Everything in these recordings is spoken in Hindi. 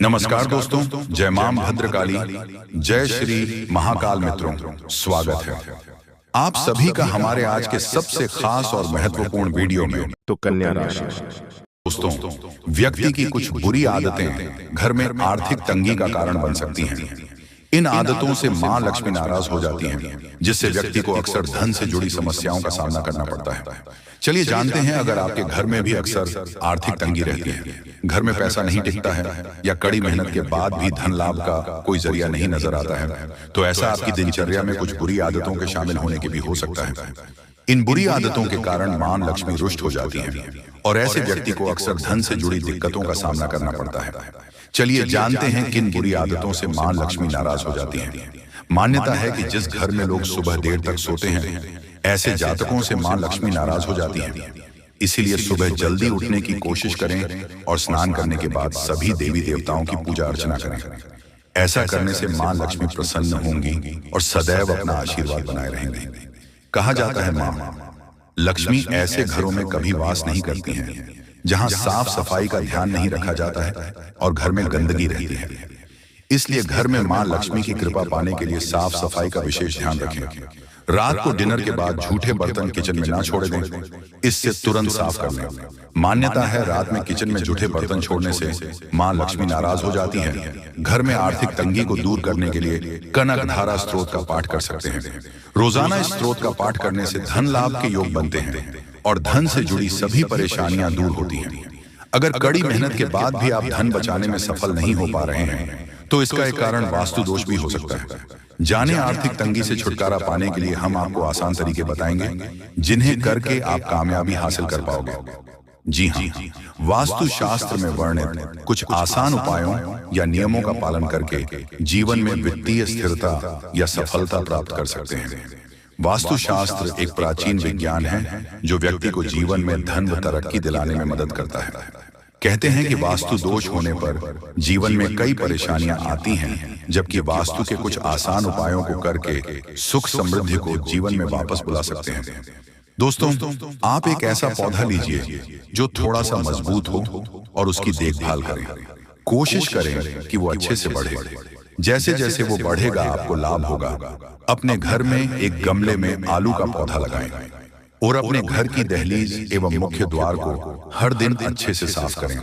नमस्कार दोस्तों, जय मां भद्रकाली, जय श्री महाकाल मित्रों, स्वागत है आप सभी का हमारे आज के सबसे खास और महत्वपूर्ण वीडियो में। तो कन्या राशि दोस्तों, व्यक्ति की कुछ बुरी आदतें घर में आर्थिक तंगी का कारण बन सकती हैं। इन आदतों से मां लक्ष्मी नाराज हो जाती हैं, जिससे व्यक्ति को अक्सर धन से जुड़ी समस्याओं का सामना करना पड़ता है। चलिए जानते हैं, अगर आपके घर में भी अक्सर आर्थिक तंगी रहती है, घर में पैसा नहीं टिकता है या कड़ी मेहनत के बाद भी धन लाभ का कोई जरिया नहीं नजर आता है, तो ऐसा आपकी दिनचर्या में कुछ बुरी आदतों के शामिल होने के भी हो सकता है। इन बुरी आदतों के कारण मां लक्ष्मी रुष्ट हो जाती है और ऐसे व्यक्ति को अक्सर धन से जुड़ी दिक्कतों का सामना करना पड़ता है। चलिए जानते हैं किन बुरी आदतों से मां लक्ष्मी नाराज हो जाती हैं। मान्यता है कि जिस घर में लोग सुबह देर तक सोते हैं, ऐसे जातकों से मां लक्ष्मी नाराज हो जाती हैं। इसीलिए सुबह जल्दी उठने की कोशिश करें और स्नान करने के बाद सभी देवी देवताओं की पूजा अर्चना करें। ऐसा करने से मां लक्ष्मी प्रसन्न होंगी और सदैव अपना आशीर्वाद बनाए रहेंगे। कहा जाता है मां लक्ष्मी ऐसे घरों में कभी वास नहीं करती हैं जहां साफ सफाई का ध्यान नहीं रखा जाता है और घर में गंदगी रहती है। इसलिए घर में मां लक्ष्मी की कृपा पाने के लिए साफ सफाई का विशेष ध्यान रखें। रात को डिनर के बाद झूठे बर्तन किचन में ना छोड़ दें, इससे तुरंत साफ कर लें। मान्यता है रात में किचन में झूठे बर्तन छोड़ने से मां लक्ष्मी नाराज हो जाती है। घर में आर्थिक तंगी को दूर करने के लिए कनक धारा स्त्रोत का पाठ कर सकते हैं। रोजाना इस स्त्रोत का पाठ करने से धन लाभ के योग बनते हैं और धन से जुड़ी सभी परेशानियां दूर होती हैं। अगर कड़ी मेहनत के बाद भी आप धन बचाने में सफल नहीं हो पा रहे हैं, तो इसका एक कारण वास्तु दोष भी हो सकता है। जाने आर्थिक तंगी से छुटकारा पाने के लिए हम आपको आसान तरीके बताएंगे, जिन्हें करके आप कामयाबी हासिल कर पाओगे। जी हाँ, वास्तु शास्त्र में वर्णित कुछ आसान उपायों या नियमों का पालन करके जीवन में वित्तीय स्थिरता या सफलता प्राप्त कर सकते हैं। वास्तु शास्त्र एक प्राचीन विज्ञान है जो व्यक्ति को जीवन में धन व तरक्की दिलाने में मदद करता है। कहते हैं कि वास्तु दोष होने पर जीवन में कई परेशानियां आती हैं, जबकि वास्तु के कुछ आसान उपायों को करके सुख समृद्धि को जीवन में वापस बुला सकते हैं। दोस्तों, आप एक ऐसा पौधा लीजिए जो थोड़ा सा मजबूत हो और उसकी देखभाल करें। कोशिश करें कि वो अच्छे से बढ़े। जैसे जैसे वो बढ़ेगा आपको लाभ होगा। अपने घर में एक गमले में आलू का पौधा लगाएं और अपने घर की दहलीज एवं मुख्य द्वार को हर दिन अच्छे से साफ करें।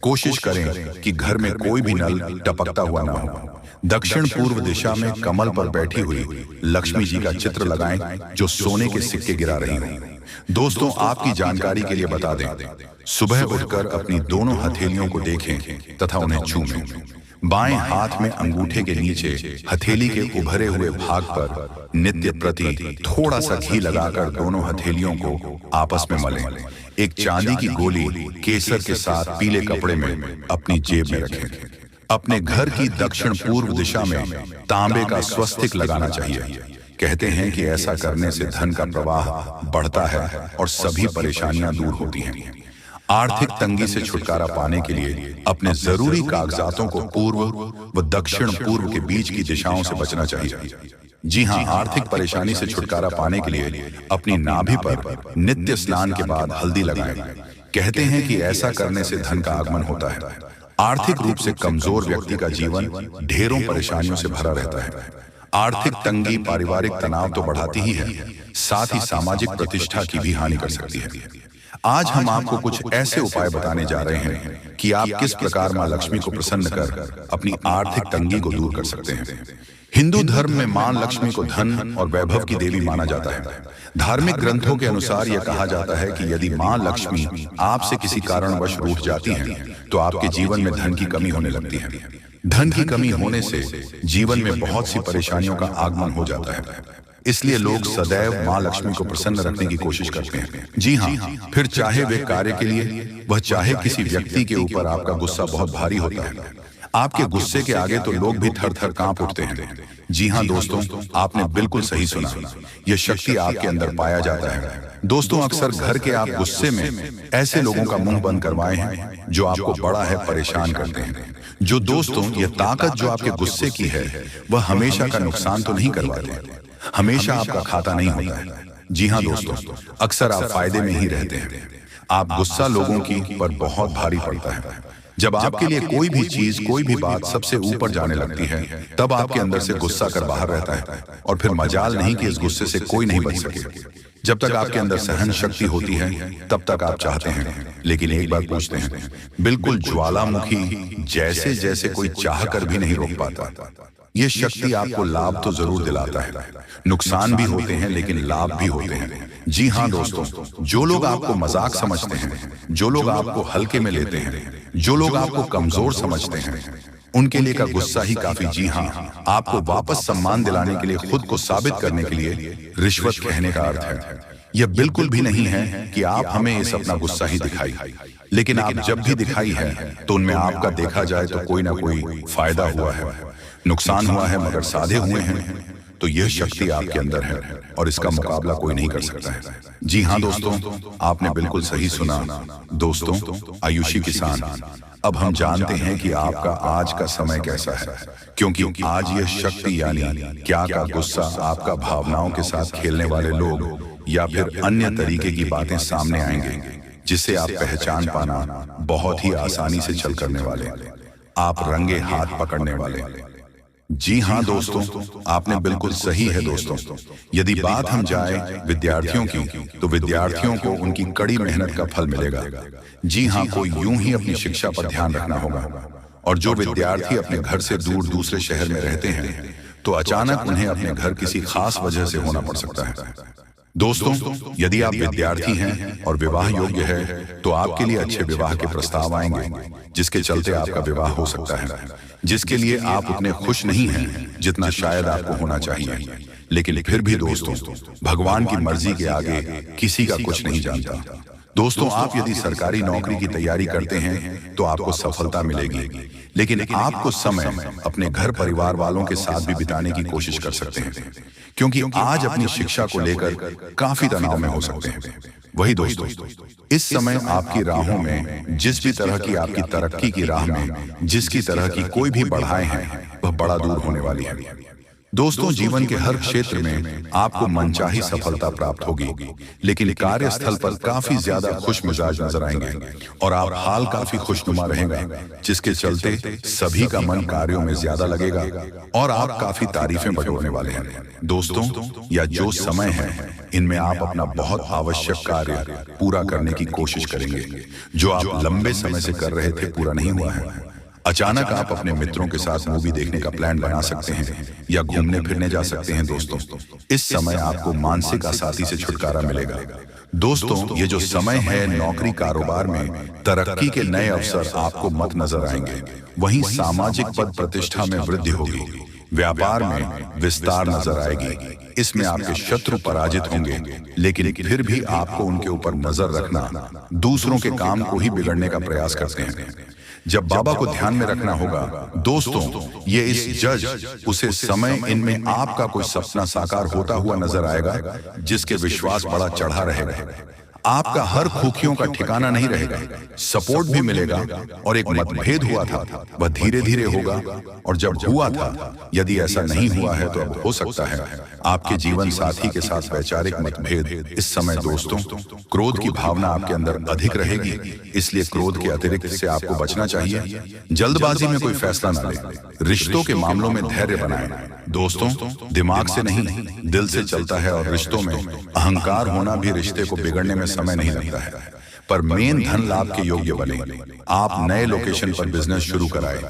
कोशिश करें कि घर में कोई भी नल टपकता हुआ ना हो। दक्षिण पूर्व दिशा में कमल पर बैठी हुई लक्ष्मी जी का चित्र लगाएं जो सोने के सिक्के गिरा रही हो। दोस्तों, आपकी जानकारी के लिए बता दें, सुबह उठकर अपनी दोनों हथेलियों को देखें तथा उन्हें छूएं। बाएं हाथ में अंगूठे के नीचे हथेली के उभरे हुए भाग पर नित्य प्रति थोड़ा सा घी लगाकर दोनों हथेलियों को आपस में मलें। एक चांदी की गोली केसर के साथ पीले कपड़े में अपनी जेब में रखें। अपने घर की दक्षिण पूर्व दिशा में तांबे का स्वस्तिक लगाना चाहिए। कहते हैं कि ऐसा करने से धन का प्रवाह बढ़ता है और सभी परेशानियां दूर होती हैं। आर्थिक तंगी से छुटकारा पाने के लिए अपने जरूरी कागजातों को पूर्व व दक्षिण पूर्व के बीच की दिशाओं से बचना चाहिए। जी हाँ, आर्थिक परेशानी से छुटकारा पाने के लिए अपनी नाभि पर नित्य स्नान के बाद हल्दी लगाएं। कहते हैं कि ऐसा करने से धन का आगमन होता है। आर्थिक रूप से कमजोर व्यक्ति का जीवन ढेरों परेशानियों से भरा रहता है। आर्थिक तंगी पारिवारिक तनाव तो बढ़ाती ही है, साथ ही सामाजिक प्रतिष्ठा की भी हानि कर सकती है। आज हम आपको कुछ ऐसे उपाय बताने जा रहे हैं कि आप किस प्रकार मां लक्ष्मी को प्रसन्न कर अपनी आर्थिक तंगी को दूर कर सकते हैं। हिंदू धर्म में मां लक्ष्मी को धन और वैभव की देवी माना जाता है। धार्मिक ग्रंथों के अनुसार यह कहा जाता है कि यदि मां लक्ष्मी आपसे किसी कारणवश रूठ जाती हैं, तो आपके जीवन में धन की कमी होने लगती है। धन की कमी होने से जीवन में बहुत सी परेशानियों का आगमन हो जाता है। इसलिए लोग सदैव मां लक्ष्मी को प्रसन्न रखने की कोशिश करते हैं। जी हाँ, फिर चाहे वे कार्य के लिए वह चाहे किसी व्यक्ति के ऊपर आपका गुस्सा बहुत भारी होता है। आपके गुस्से के आगे तो लोग भी थर थर कांप उठते हैं। जी हाँ दोस्तों, आपने बिल्कुल सही सुना। यह शक्ति आपके अंदर पाया जाता है। दोस्तों, अक्सर घर के आप गुस्से में ऐसे लोगों का मुंह बंद करवाए हैं जो आपको बड़ा है परेशान करते हैं। जो दोस्तों, यह ताकत जो आपके गुस्से की है वह हमेशा का नुकसान तो नहीं करवाते, हमेशा आपका खाता नहीं होता है। जी हाँ दोस्तों, अक्सर आप फायदे में ही रहते हैं। आप गुस्सा लोगों की पर बहुत भारी पड़ता है। जब आपके लिए कोई भी चीज, कोई भी बात सबसे ऊपर जाने लगती है, तब आपके अंदर से गुस्सा कर बाहर रहता है और फिर मजाल नहीं कि इस गुस्से से कोई नहीं बच सके। जब तक आपके अंदर सहन शक्ति होती है तब तक आप चाहते हैं, लेकिन एक बात पूछते हैं, बिल्कुल ज्वालामुखी जैसे जैसे कोई चाह कर भी नहीं रोक पाता। ये शक्ति आपको लाभ तो जरूर दिलाता है, नुकसान भी होते हैं लेकिन लाभ भी होते हैं। जी हाँ दोस्तों, जो लोग आपको मजाक समझते हैं, जो लोग आपको हल्के में लेते हैं, जो लोग आपको कमजोर समझते हैं, उनके लिए का गुस्सा ही काफी। जी हाँ, आपको वापस सम्मान दिलाने के लिए, खुद को साबित करने के लिए रिश्वत कहने का अर्थ है। यह बिल्कुल भी नहीं है कि आप हमें इस अपना गुस्सा ही दिखाई, लेकिन आप जब भी दिखाई है तो उनमें आपका देखा जाए तो कोई ना कोई फायदा हुआ है, नुकसान हुआ है, मगर साधे हुए हैं। तो यह शक्ति आपके अंदर है और इसका मुकाबला कोई नहीं कर सकता है। जी हाँ दोस्तों, आपने बिल्कुल सही सुना। दोस्तों, आयुषी किसान, अब हम जानते हैं कि आपका आज का समय कैसा है, क्योंकि आज यह शक्ति यानी क्या का गुस्सा, आपका भावनाओं के साथ खेलने वाले लोग या फिर अन्य तरीके की बातें सामने आएंगे, जिसे आप पहचान पाना बहुत ही आसानी से छल करने वाले, आप रंगे हाथ पकड़ने वाले। जी हाँ दोस्तों, आपने बिल्कुल सही है दोस्तों। यदि बात हम जाए विद्यार्थियों की, तो विद्यार्थियों को उनकी कड़ी मेहनत का फल मिलेगा। जी हाँ, कोई यूं ही अपनी शिक्षा पर ध्यान रखना होगा। और जो विद्यार्थी अपने घर से दूर दूसरे शहर में रहते हैं, तो अचानक उन्हें अपने घर किसी खास वजह से होना पड़ सकता है। दोस्तों, यदि आप विद्यार्थी हैं और विवाह योग्य है, तो आपके लिए अच्छे विवाह के प्रस्ताव आएंगे, जिसके चलते आपका विवाह हो सकता है, जिसके लिए आप उतने खुश नहीं हैं जितना शायद आपको होना चाहिए। लेकिन फिर भी दोस्तों, भगवान की मर्जी के आगे किसी का कुछ नहीं जानता। दोस्तों, आप यदि सरकारी नौकरी की तैयारी करते हैं तो आपको सफलता मिलेगी, लेकिन आपको समय अपने घर परिवार वालों के साथ भी बिताने की कोशिश कर सकते हैं, क्योंकि आज अपनी शिक्षा को लेकर काफी तनाव में हो सकते हैं। वही दोस्तों, इस समय आपकी राहों में, जिस भी तरह की आपकी तरक्की की राह में जिसकी तरह की कोई भी बढ़ाएं हैं, वह बड़ा दूर होने वाली है। दोस्तों, जीवन के हर क्षेत्र में आपको मनचाही सफलता प्राप्त होगी, लेकिन कार्यस्थल पर काफी ज्यादा खुश मिजाज नजर आएंगे और आप हाल काफी खुशनुमा रहेगा, जिसके चलते सभी का मन कार्यों में ज्यादा लगेगा और आप काफी तारीफें बटोरने वाले हैं। दोस्तों, या जो समय है, इनमें आप अपना बहुत आवश्यक कार्य पूरा करने की कोशिश करेंगे, जो आप लंबे समय से कर रहे थे पूरा नहीं हुआ है। अचानक आप अपने मित्रों के साथ मूवी देखने का प्लान बना सकते हैं या घूमने फिरने जा सकते हैं। दोस्तों, इस समय आपको मानसिक अशांति से छुटकारा मिलेगा। दोस्तों, ये जो समय है, नौकरी कारोबार में तरक्की के नए अवसर आपको मत नजर आएंगे। वहीं सामाजिक पद प्रतिष्ठा में वृद्धि होगी, व्यापार में विस्तार नजर आएगी। इसमें आपके शत्रु पराजित होंगे, लेकिन फिर भी आपको उनके ऊपर नजर रखना, दूसरों के काम को ही बिगड़ने का प्रयास करते हैं। जब बाबा को ध्यान में रखना होगा। दोस्तों, ये इस जज उसे समय इनमें आपका कोई सपना साकार होता हुआ नजर आएगा, जिसके विश्वास बड़ा चढ़ा रहेगा। आपका हर खूखियों का ठिकाना नहीं रहेगा, सपोर्ट भी मिलेगा। और एक मतभेद हुआ था, वह धीरे धीरे होगा, और जब हुआ था, यदि ऐसा नहीं हुआ है तो अब हो सकता है आपके जीवन साथी के साथ वैचारिक मतभेद। इस समय दोस्तों, क्रोध की भावना आपके अंदर अधिक रहेगी, इसलिए क्रोध के अतिरिक्त से आपको बचना चाहिए। जल्दबाजी में कोई फैसला न लें। रिश्तों के मामलों में धैर्य बनाएं। दोस्तों, दिमाग से नहीं, दिल से चलता है, और रिश्तों में अहंकार होना भी रिश्ते को बिगड़ने में समय नहीं लगता है। पर मेन धन लाभ के योग्य बने। आप नए लोकेशन पर बिजनेस शुरू कराएं,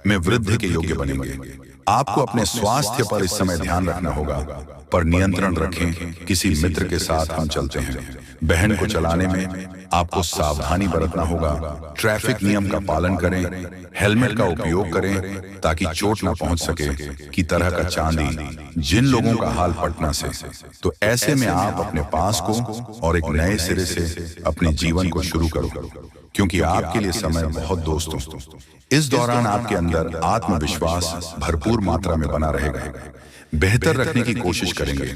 में वृद्धि के योग्य बनेंगे। आपको अपने स्वास्थ्य पर इस समय ध्यान रखना होगा, पर नियंत्रण रखें। किसी मित्र के साथ हम चलते हैं, बहन को चलाने में आपको सावधानी बरतना होगा। ट्रैफिक नियम का पालन करें, हेलमेट का उपयोग करें ताकि चोट ना पहुंच सके, की तरह का चांदी जिन लोगों का हाल पटना से। तो ऐसे में आप अपने पास को और एक नए सिरे से अपने जीवन को शुरू करो, क्योंकि आपके लिए समय बहुत दोस्तों। इस दौरान आपके अंदर आत्मविश्वास भरपूर मात्रा में बना रहेगा। बेहतर रखने की कोशिश करेंगे।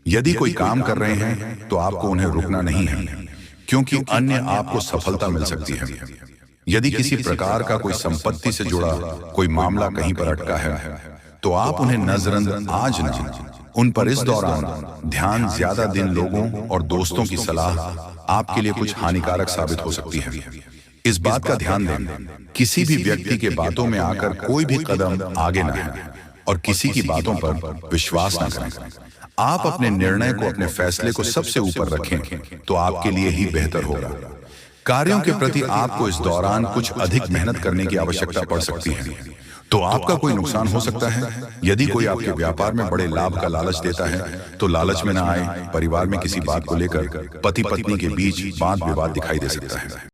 यदि कोई काम कर रहे हैं तो आपको उन्हें रुकना नहीं है, क्योंकि अन्य आपको सफलता मिल सकती है। यदि किसी प्रकार का कोई संपत्ति से जुड़ा कोई मामला कहीं पर अटका है, तो आप उन्हें नजरअंदाज ना, उन पर इस दौरान ध्यान ज्यादा दिन लोगों और दोस्तों की सलाह आपके लिए कुछ हानिकारक साबित हो सकती है। इस बात का ध्यान दें, किसी भी व्यक्ति के बातों में आकर कोई भी कदम आगे ना है और किसी की बातों पर विश्वास ना करें। आप अपने निर्णय को, अपने फैसले को सबसे ऊपर रखें तो आपके लिए ही बेहतर होगा। कार्यों के प्रति आपको इस दौरान कुछ अधिक मेहनत करने की आवश्यकता पड़ सकती है, तो आपका कोई नुकसान हो सकता है। यदि कोई आपके व्यापार में बड़े लाभ का लालच देता है तो लालच में ना आए। परिवार में किसी बात को लेकर पति पत्नी के बीच वाद विवाद दिखाई दे सकता है।